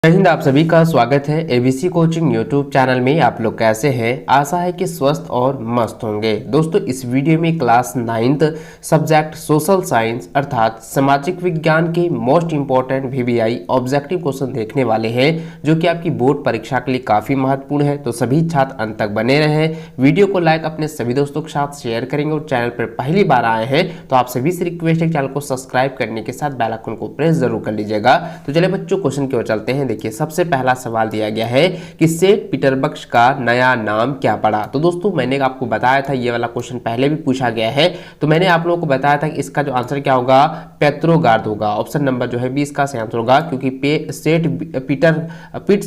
जय हिंद। आप सभी का स्वागत है एबीसी कोचिंग यूट्यूब चैनल में। आप लोग कैसे हैं? आशा है कि स्वस्थ और मस्त होंगे। दोस्तों, इस वीडियो में class 9th subject social science अर्थात सामाजिक विज्ञान के most important VVI objective question देखने वाले हैं, जो कि आपकी बोर्ड परीक्षा के लिए काफी महत्वपूर्ण है। तो सभी छात्र अंत तक बने रहें। वीडियो को लाइक अपने सभी दोस्तों के साथ शेयर करेंगे और चैनल पर पहली बार आए हैं तो आप सभी से रिक्वेस्ट है चैनल को सब्सक्राइब करने के साथ बेल आइकन को प्रेस जरूर कर लीजिएगा। तो चलिए बच्चों, क्वेश्चन की ओर चलते हैं। देखिए, सबसे पहला सवाल दिया गया है कि सेंट पीटर्सबर्ग का नया नाम क्या पड़ा। तो दोस्तों, मैंने आपको बताया था, ये वाला क्वेश्चन पहले भी पूछा गया है। तो मैंने आप लोगों को बताया था कि इसका जो आंसर क्या होगा, पेट्रोगार्ड होगा। ऑप्शन नंबर जो है 20 का सही आंसर होगा, क्योंकि सेंट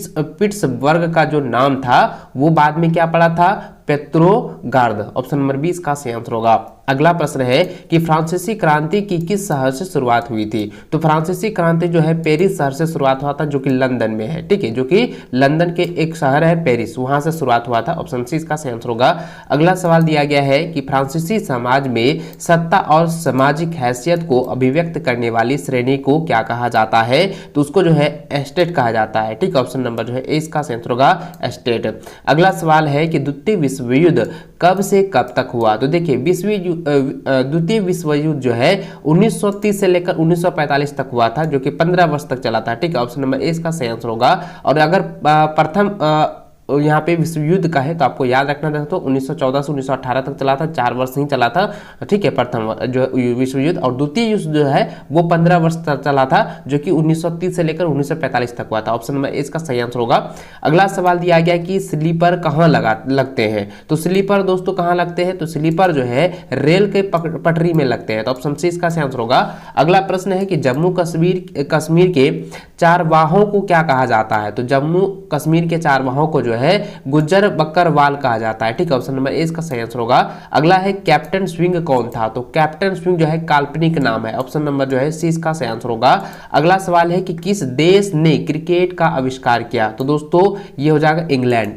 पीटर्सबर्ग का जो नाम था वो बाद में क्या पड़ा था, पेट्रोगार्ड। ऑप्शन नंबर 20 का सही आंसर होगा। अगला प्रश्न है कि फ्रांसीसी क्रांति की किस शहर से शुरुआत हुई थी। तो फ्रांसीसी क्रांति जो है पेरिस शहर से शुरुआत हुआ था, जो कि लंदन में है। ठीक है, जो कि लंदन के एक शहर है पेरिस, वहां से शुरुआत हुआ था। ऑप्शन सी इसका सही आंसर होगा। अगला सवाल दिया गया है कि फ्रांसीसी समाज में सत्ता और सामाजिक हैसियत को अभिव्यक्त करने वाली श्रेणी को क्या कहा जाता है। तो उसको जो है एस्टेट कहा जाता है। ठीक, ऑप्शन नंबर जो है ए इसका सही आंसर होगा, एस्टेट। अगला सवाल है कि द्वितीय विश्व युद्ध कब से कब तक हुआ। तो देखिए, द्वितीय विश्व युद्ध जो है 1930 से लेकर 1945 तक हुआ था, जो कि 15 वर्ष तक चला था। ठीक है, ऑप्शन नंबर ए इसका सही आंसर होगा। और अगर प्रथम यहाँ पे विश्व युद्ध का है तो आपको याद रखना था, तो 1914 से 1918 तक चला था, 4 वर्ष ही चला था। ठीक है, प्रथम जो विश्व युद्ध, और द्वितीय युद्ध जो है वो 15 वर्ष तक चला था, जो कि 1930 से लेकर 1945 तक हुआ था। ऑप्शन नंबर इसका सही आंसर होगा। अगला सवाल दिया गया कि स्लीपर कहाँ लगते हैं। तो स्लीपर दोस्तों कहाँ लगते हैं, तो स्लीपर जो है रेल के पटरी में लगते हैं। तो ऑप्शन सी इसका सही आंसर होगा। अगला प्रश्न है कि जम्मू कश्मीर के चारवाहों को क्या कहा जाता है। तो जम्मू कश्मीर के चारवाहों को जो है गुज्जर बकरवाल कहा जाता है। ठीक है, ऑप्शन नंबर ए इसका सही आंसर होगा। अगला है कैप्टन स्विंग कौन था। तो कैप्टन स्विंग जो है काल्पनिक नाम है। ऑप्शन नंबर जो है सी इसका सही आंसर होगा। अगला सवाल है कि किस देश ने क्रिकेट का आविष्कार किया। तो दोस्तों ये हो जाएगा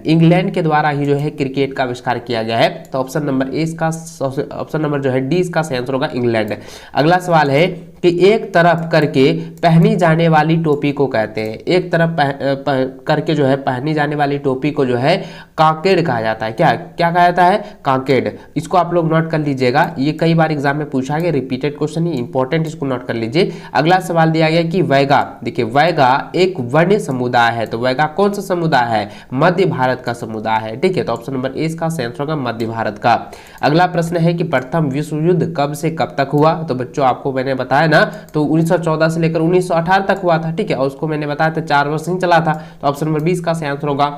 इंग्लैंड के द्वारा ही जो है क्रिकेट का आविष्कार किया गया है। तो ऑप्शन नंबर ए इसका ऑप्शन नंबर जो है डी इसका सही आंसर होगा, इंग्लैंड। अगला सवाल है कि एक तरफ करके पहनी जाने वाली टोपी को कहते हैं। एक तरफ करके जो है पहनी जाने वाली टोपी को जो है कांकेड कहा जाता है। क्या क्या कहा जाता है, कांकेड। इसको आप लोग नोट कर लीजिएगा, ये कई बार एग्जाम में पूछा गया, रिपीटेड क्वेश्चन ही इंपॉर्टेंट, इसको नोट कर लीजिए। अगला सवाल दिया गया कि वैगा। देखिए, वैगा एक वन्य समुदाय है। तो वैगा कौन सा समुदाय है, मध्य भारत का समुदाय है। ठीक है, तो ऑप्शन नंबर ए इसका सही आंसर होगा, मध्य भारत का। अगला प्रश्न है कि प्रथम विश्व युद्ध कब से कब तक हुआ। तो बच्चों आपको मैंने बताया ना, तो 1914 से लेकर 1918 तक हुआ था। ठीक है, और उसको मैंने बताया था 4 वर्ष ही चला था। तो ऑप्शन नंबर 20 का सही आंसर होगा।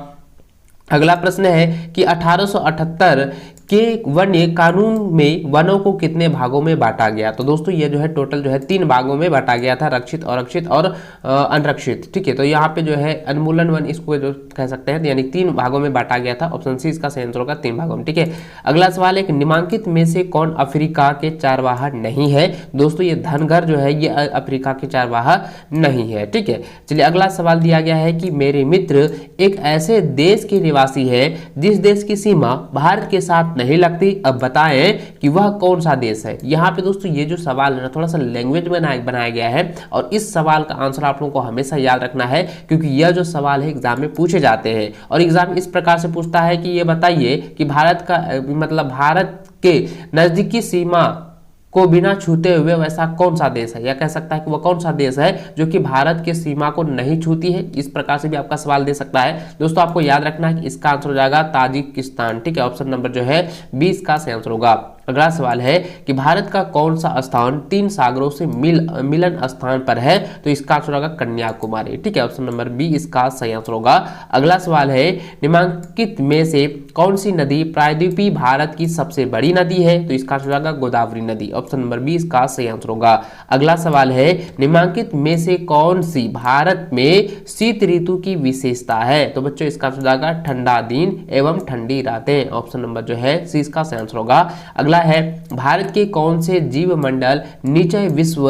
अगला प्रश्न है कि 1878 के वन्य कानून में वनों को कितने भागों में बांटा गया। तो दोस्तों ये जो है टोटल जो है 3 भागों में बांटा गया था, रक्षित, अरक्षित और अनरक्षित। ठीक है, तो यहाँ पे जो है उन्मूलन वन इसको जो कह सकते हैं, यानी 3 भागों में बांटा गया था। ऑप्शन सी इसका सही आंसर होगा, 3 भागों में। ठीक है, अगला सवाल है कि निम्नलिखित में से कौन अफ्रीका के चारवाहा नहीं है। दोस्तों ये धनगर जो है ये अफ्रीका के चारवाहा नहीं है। ठीक है, चलिए अगला सवाल दिया गया है कि मेरे मित्र एक ऐसे देश के निवासी है जिस देश की सीमा भारत के साथ नहीं लगती। अब बताएं कि वह कौन सा देश है। यहाँ पे दोस्तों ये जो सवाल है ना, थोड़ा सा लैंग्वेज में बनाया गया है, और इस सवाल का आंसर आप लोगों को हमेशा याद रखना है, क्योंकि यह जो सवाल है एग्जाम में पूछे जाते हैं। और एग्जाम इस प्रकार से पूछता है कि ये बताइए कि भारत का मतलब भारत के नजदीकी सीमा को बिना छूते हुए वैसा कौन सा देश है, या कह सकता है कि वह कौन सा देश है जो कि भारत के सीमा को नहीं छूती है। इस प्रकार से भी आपका सवाल दे सकता है। दोस्तों आपको याद रखना है कि इसका आंसर हो जाएगा ताजिकिस्तान। ठीक है, ऑप्शन नंबर जो है 20 का सही आंसर होगा। अगला सवाल है कि भारत का कौन सा स्थान 3 सागरों से मिलन स्थान पर है। तो इसका आंसर होगा कन्याकुमारी। ठीक है, ऑप्शन नंबर बी इसका सही आंसर होगा। अगला सवाल है निम्नलिखित में से कौन सी नदी प्रायद्वीपीय भारत की सबसे बड़ी नदी है। तो इसका आंसर होगा गोदावरी नदी। ऑप्शन नंबर 20 का सही आंसर होगा। अगला सवाल है निम्नलिखित में से कौन सी भारत में शीत ऋतु की विशेषता है। तो बच्चों इसका आंसर होगा ठंडा दिन एवं ठंडी रातें। ऑप्शन नंबर जो है सी इसका सही आंसर होगा। अगला है भारत के कौन से जीव मंडल नीचे विश्व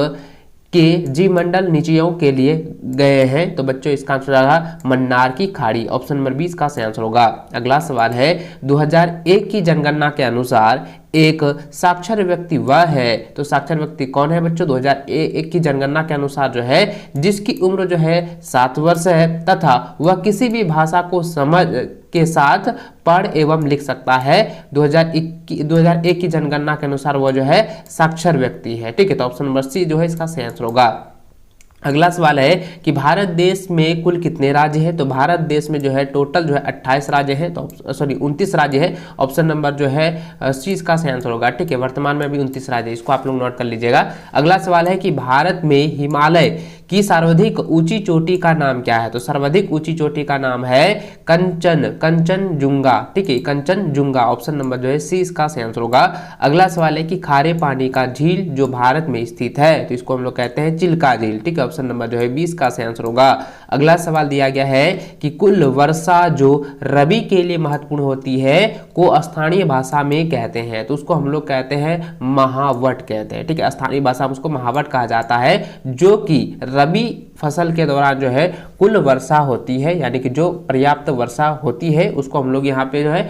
के जीवमंडल नीचियों के लिए गए हैं? तो बच्चों इसका आंसर होगा मन्नार की खाड़ी। ऑप्शन नंबर 20 का सही आंसर होगा। अगला सवाल है 2001 की जनगणना के अनुसार एक साक्षर व्यक्ति वह है, तो साक्षर व्यक्ति कौन है बच्चों? 2001 की जनगणना के अनुसार जो है जिसकी उम्र जो है 7 वर्ष है तथा वह किसी भी भाषा को समझ के साथ पढ़ एवं लिख सकता है। 2001 की जनगणना के अनुसार वह जो है साक्षर व्यक्ति है। ठीक है, तो ऑप्शन नंबर सी जो है इसका सही आंसर होगा। अगला सवाल है कि भारत देश में कुल कितने राज्य हैं? तो भारत देश में जो है टोटल जो है 28 राज्य हैं, तो 29 राज्य है। ऑप्शन नंबर जो है सी इसका सही आंसर होगा। ठीक है, वर्तमान में अभी 29 राज्य है, इसको आप लोग नोट कर लीजिएगा। अगला सवाल है कि भारत में हिमालय की सर्वाधिक ऊंची चोटी का नाम क्या है? तो सर्वाधिक ऊंची चोटी का नाम है कंचनजुंगा। ठीक है, कंचनजुंगा। ऑप्शन नंबर जो है सी इसका सही आंसर होगा। अगला सवाल है कि खारे पानी का झील जो भारत में स्थित है, तो इसको हम लोग कहते हैं चिल्का झील। ठीक है, ऑप्शन नंबर जो है 20 का सही आंसर होगा। अगला सवाल दिया गया है कि कुल वर्षा जो रबी के लिए महत्वपूर्ण होती है को स्थानीय भाषा में कहते हैं, तो उसको हम लोग कहते हैं महावट कहते हैं। ठीक है, स्थानीय भाषा में उसको महावट कहा जाता है, जो कि रबी फसल के दौरान जो है कुल वर्षा होती है, यानी कि जो पर्याप्त वर्षा होती है उसको हम लोग यहाँ पे जो है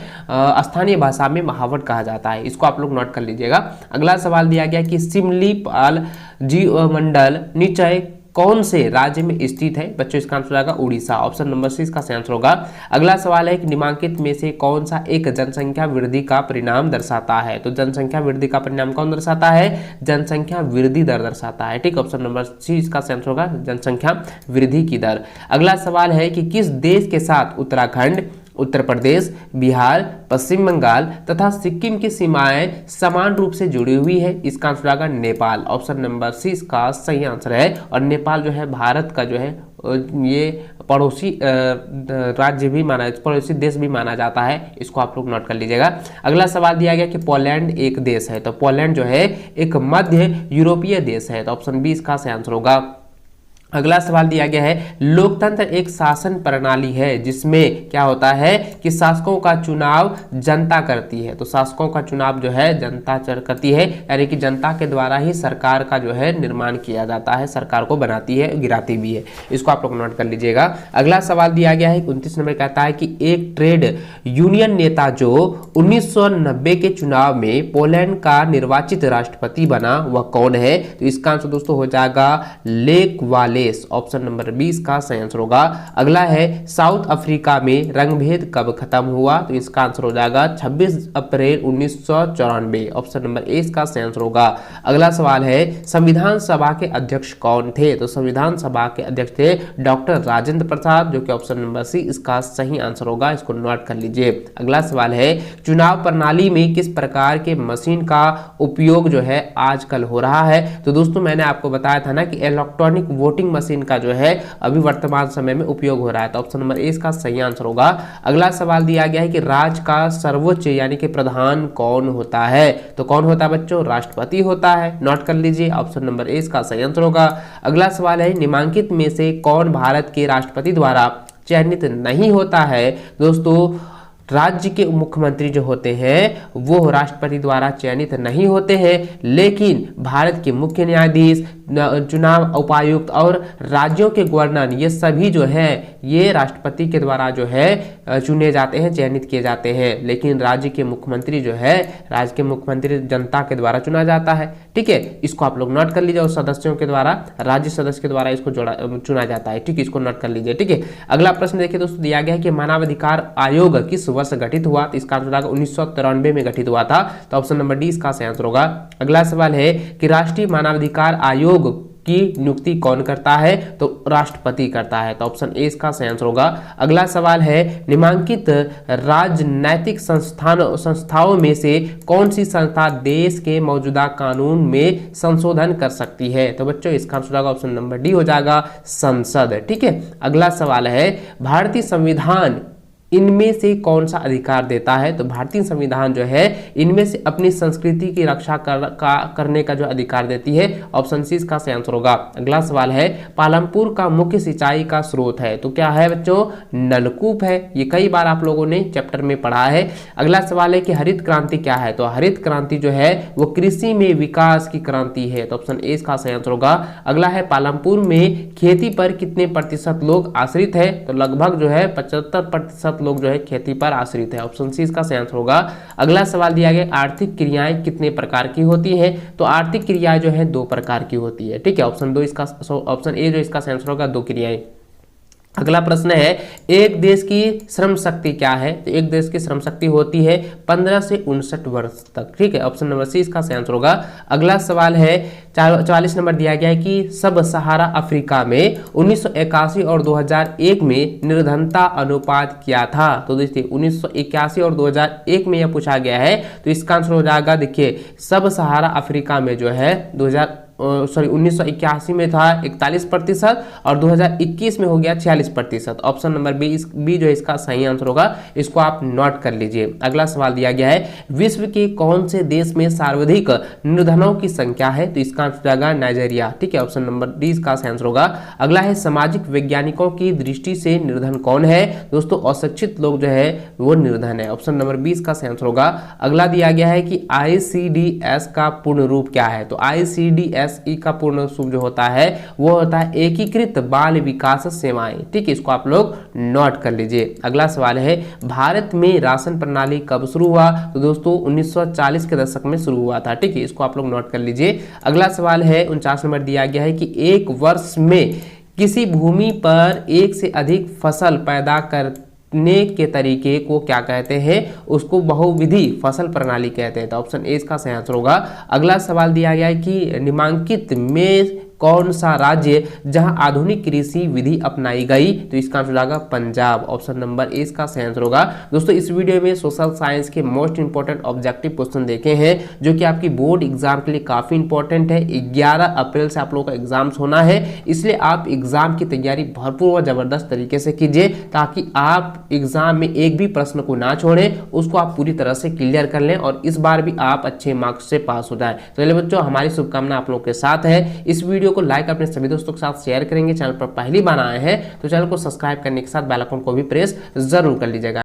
स्थानीय भाषा में महावट कहा जाता है। इसको आप लोग नोट कर लीजिएगा। अगला सवाल दिया गया कि सिमलीपाल जीवमंडल निचय कौन से राज्य में स्थित है? बच्चों इसका आंसर आएगा उड़ीसा। ऑप्शन नंबर सी इसका सही आंसर होगा। अगला सवाल है कि निम्नलिखित में से कौन सा एक जनसंख्या वृद्धि का परिणाम दर्शाता है? तो जनसंख्या वृद्धि का परिणाम कौन दर्शाता है? जनसंख्या वृद्धि दर दर्शाता है। ठीक, ऑप्शन नंबर सी इसका सही आंसर होगा, जनसंख्या वृद्धि की दर। अगला सवाल है कि किस देश के साथ उत्तराखंड, उत्तर प्रदेश, बिहार, पश्चिम बंगाल तथा सिक्किम की सीमाएं समान रूप से जुड़ी हुई है? इसका आंसर आएगा नेपाल। ऑप्शन नंबर सी इसका सही आंसर है। और नेपाल जो है भारत का जो है ये पड़ोसी राज्य भी माना, पड़ोसी देश भी माना जाता है। इसको आप लोग नोट कर लीजिएगा। अगला सवाल दिया गया कि पोलैंड एक देश है, तो पोलैंड जो है एक मध्य यूरोपीय देश है, तो ऑप्शन बी इसका सही आंसर होगा। अगला सवाल दिया गया है लोकतंत्र एक शासन प्रणाली है जिसमें क्या होता है कि शासकों का चुनाव जनता करती है, तो शासकों का चुनाव जो है जनता करती है, यानी कि जनता के द्वारा ही सरकार का जो है निर्माण किया जाता है, सरकार को बनाती है, गिराती भी है। इसको आप लोग नोट कर लीजिएगा। अगला सवाल दिया गया है 29 नंबर कहता है कि एक ट्रेड यूनियन नेता जो 1990 के चुनाव में पोलैंड का निर्वाचित राष्ट्रपति बना वह कौन है? तो इसका आंसर दोस्तों हो जाएगा लेक वाले। ऑप्शन नंबर 20 का सही आंसर होगा। अगला है साउथ अफ्रीका में रंगभेद कब खत्म हुआ? तो इसका आंसर हो जाएगा 26 अप्रैल 1994। ऑप्शन नंबर ए का सही आंसर होगा। अगला सवाल है संविधान सभा के अध्यक्ष कौन थे? तो संविधान सभा के अध्यक्ष थे डॉक्टर राजेंद्र प्रसाद, जो कि ऑप्शन नंबर सी इसका सही आंसर होगा। इसको नोट कर लीजिए। अगला सवाल है चुनाव प्रणाली में किस प्रकार के मशीन का उपयोग जो है आजकल हो रहा है? तो दोस्तों मैंने आपको बताया था ना कि इलेक्ट्रॉनिक वोटिंग मशीन का जो है अभी वर्तमान समय में उपयोग हो रहा है, तो ऑप्शन नंबर ए इसका सही आंसर होगा। अगला सवाल दिया गया है कि राज्य का सर्वोच्च यानी कि प्रधान कौन होता है? तो कौन होता है बच्चों? राष्ट्रपति होता है। नोट कर लीजिए, ऑप्शन नंबर ए इसका सही आंसर होगा। अगला सवाल है निम्नलिखित में से कौन भारत के राष्ट्रपति द्वारा चयनित नहीं होता है? दोस्तों राज्य के मुख्यमंत्री जो होते हैं वो राष्ट्रपति द्वारा चयनित नहीं होते हैं, लेकिन भारत के मुख्य न्यायाधीश, चुनाव उपायुक्त और राज्यों के गवर्नर ये सभी जो है ये राष्ट्रपति के द्वारा जो है चुने जाते हैं, चयनित किए जाते हैं। लेकिन राज्य के मुख्यमंत्री जो है, राज्य के मुख्यमंत्री जनता के द्वारा चुना जाता है। ठीक है, इसको आप लोग नोट कर लीजिए। और सदस्यों के द्वारा, राज्य सदस्य के द्वारा इसको चुना जाता है। ठीक है, इसको नोट कर लीजिए। ठीक है, अगला प्रश्न देखिए दोस्तों, दिया गया है कि मानवाधिकार आयोग किस वर्ष गठित हुआ? तो इसका आंसर 1993 में गठित हुआ था, तो ऑप्शन नंबर डी इसका सही आंसर होगा। अगला सवाल है कि राष्ट्रीय मानवाधिकार आयोग की नियुक्ति कौन करता है? तो राष्ट्रपति करता है, तो ऑप्शन ए इसका सही आंसर होगा। अगला सवाल है निम्नलिखित राजनैतिक संस्थाओं में से कौन सी संस्था देश के मौजूदा कानून में संशोधन कर सकती है? तो बच्चों इसका आंसर होगा ऑप्शन नंबर डी हो जाएगा संसद। ठीक है, अगला सवाल है भारतीय संविधान इनमें से कौन सा अधिकार देता है? तो भारतीय संविधान जो है इनमें से अपनी संस्कृति की रक्षा करने का जो अधिकार देती है। ऑप्शन सी इसका सही आंसर होगा। अगला सवाल है, पालमपुर का मुख्य सिंचाई का स्रोत है, तो क्या है बच्चों? नलकूप है। ये कई बार आप लोगों ने चैप्टर में पढ़ा है। अगला सवाल है कि हरित क्रांति क्या है? तो हरित क्रांति जो है वो कृषि में विकास की क्रांति है, तो ऑप्शन ए इसका सही आंसर होगा। अगला है, पालमपुर में खेती पर कितने प्रतिशत लोग आश्रित है? तो लगभग जो है 75% लोग जो है खेती पर आश्रित है। ऑप्शन सी इसका सही आंसर होगा। अगला सवाल दिया गया, आर्थिक क्रियाएं कितने प्रकार की होती हैं? तो आर्थिक क्रियाएं जो है 2 प्रकार की होती है। ठीक है, ऑप्शन ए जो इसका सही आंसर होगा, 2 क्रियाएं। अगला प्रश्न है, एक देश की श्रम शक्ति क्या है? तो एक देश की श्रम शक्ति होती है 15 से 59 वर्ष तक। ठीक है, ऑप्शन नंबर सी इसका सही आंसर होगा। अगला सवाल है, 44 नंबर दिया गया है कि सब सहारा अफ्रीका में 1981 और 2001 में निर्धनता अनुपात क्या था? तो देखिए 1981 और 2001 में यह पूछा गया है, तो इसका आंसर हो जाएगा, देखिए सब सहारा अफ्रीका में जो है 1981 में था 41% और 2021 में हो गया 46%। ऑप्शन नंबर बी जो है इसका सही आंसर होगा, इसको आप नोट कर लीजिए। अगला सवाल दिया गया है, विश्व के कौन से देश में सर्वाधिक निर्धनों की संख्या है? तो इसका आंसर जाएगा नाइजीरिया। ठीक है, ऑप्शन नंबर डी इसका सही आंसर होगा। अगला है, सामाजिक वैज्ञानिकों की दृष्टि से निर्धन कौन है? दोस्तों अशिक्षित लोग जो है वो निर्धन है। ऑप्शन नंबर बी इसका सही आंसर होगा। अगला दिया गया है कि ICDS का पूर्ण रूप क्या है? तो ICDS का पूर्ण रूप जो होता है वो होता है एकीकृत बाल विकास सेवाएं। ठीक है, इसको आप लोग नोट कर लीजिए। अगला सवाल है, भारत में राशन प्रणाली कब शुरू हुआ? तो दोस्तों 1940 के दशक में शुरू हुआ था। ठीक है, इसको आप लोग नोट कर लीजिए। अगला सवाल है, 49 नंबर दिया गया है कि एक वर्ष में किसी भूमि पर एक से अधिक फसल पैदा करने के तरीके को क्या कहते हैं? उसको बहुविधि फसल प्रणाली कहते हैं। तो ऑप्शन ए इसका सही आंसर होगा। अगला सवाल दिया गया है कि निम्नलिखित में कौन सा राज्य जहां आधुनिक कृषि विधि अपनाई गई? तो इसका आंसर होगा पंजाब। ऑप्शन नंबर ए इसका सही आंसर होगा। दोस्तों इस वीडियो में सोशल साइंस के मोस्ट इंपोर्टेंट ऑब्जेक्टिव क्वेश्चन देखे हैं जो कि आपकी बोर्ड एग्जाम के लिए काफी इंपॉर्टेंट है। 11 अप्रैल से आप लोगों का एग्जाम्स होना है, इसलिए आप एग्जाम की तैयारी भरपूर और जबरदस्त तरीके से कीजिए ताकि आप एग्जाम में एक भी प्रश्न को ना छोड़ें, उसको आप पूरी तरह से क्लियर कर लें और इस बार भी आप अच्छे मार्क्स से पास हो जाए। तो चलिए बच्चों, हमारी शुभकामना आप लोगों के साथ है। इस वीडियो को लाइक अपने सभी दोस्तों के साथ शेयर करेंगे। चैनल पर पहली बार आए हैं तो चैनल को सब्सक्राइब करने के साथ बेल आइकन को भी प्रेस जरूर कर लीजिएगा।